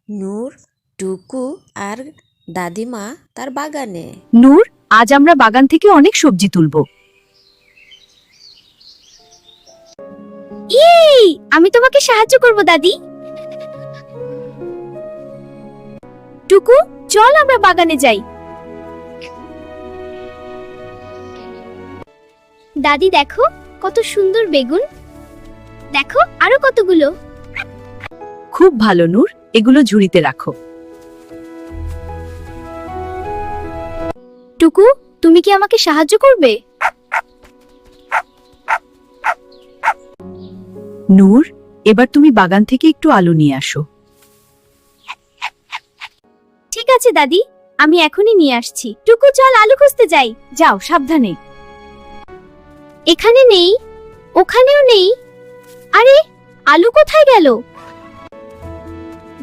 নূর, টুকু আর দাদিমা তার বাগানে। নূর, আজ আমরা বাগান থেকে অনেক সবজি তুলবো। এই, আমি তোমাকে সাহায্য করব দাদি। টুকু, চল আমরা বাগানে যাই। দাদি দেখো কত সুন্দর বেগুন, দেখো আরো কতগুলো। খুব ভালো নূর, এগুলো ঝুড়িতে রাখো। টুকু, তুমি কি আমাকে সাহায্য করবে? নূর, এবার তুমি বাগান থেকে একটু আলু নিয়ে আসো। ঠিক আছে দাদি, আমি এখনই নিয়ে আসছি। টুকু, চল আলু খুঁজতে যাই। যাও, সাবধানে। এখানে নেই, ওখানেও নেই। আরে, আলু কোথায় গেল?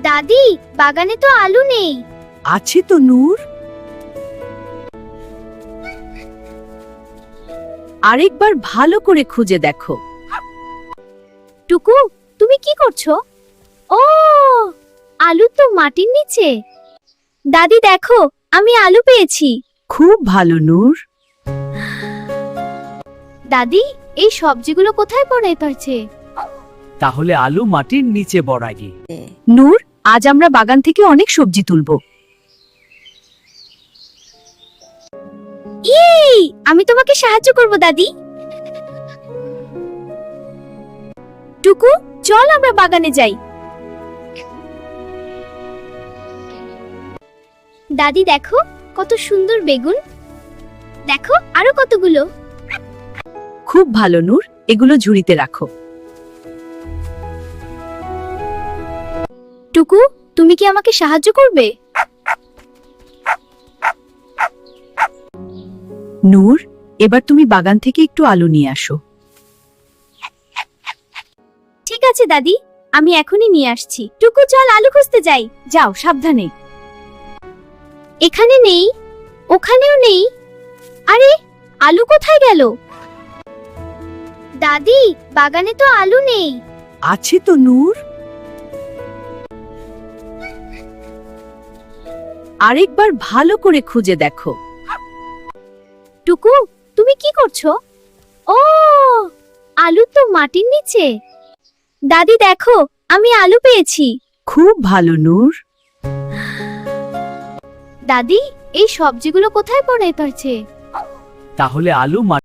দাদি, বাগানে তো আলু নেই। আছে তো নূর। আরেকবার ভালো করে খুঁজে দেখো। টুকু, তুমি কি করছো? ও, আলু তো মাটির নিচে। দাদি দেখো, আমি আলু পেয়েছি। খুব ভালো নূর। দাদি, এই সবজিগুলো কোথায় পড়ে পড়ছে? তাহলে আলু মাটির নিচে বড়াই। নূর, আজ আমরা বাগান থেকে অনেক সবজি তুলবো। এই, আমি তোমাকে সাহায্য করব দাদি। টুকু, চল আমরা বাগানে যাই। দাদি দেখো কত সুন্দর বেগুন, দেখো আরো কতগুলো। খুব ভালো নূর, এগুলো ঝুড়িতে রাখো। টুকু, তুমি কি আমাকে সাহায্য করবে? নূর, এবার তুমি বাগান থেকে একটু আলু নিয়ে আসো। ঠিক আছে দাদি, আমি এখনই নিয়ে আসছি। টুকু, চল আলু খুঁজতে যাই। যাও, সাবধানে। এখানে নেই, ওখানেও নেই। আরে, আলু কোথায় গেল? দাদি, বাগানে তো আলু নেই। আছে তো নূর। আরেকবার ভালো করে খুঁজে দেখো। টুকু, তুমি কি করছো? ও, আলু তো মাটির নিচে। দাদি দেখো, আমি আলু পেয়েছি। খুব ভালো নূর। দাদি, এই সবজিগুলো কোথায় পড়ে পড়ছে? তাহলে আলু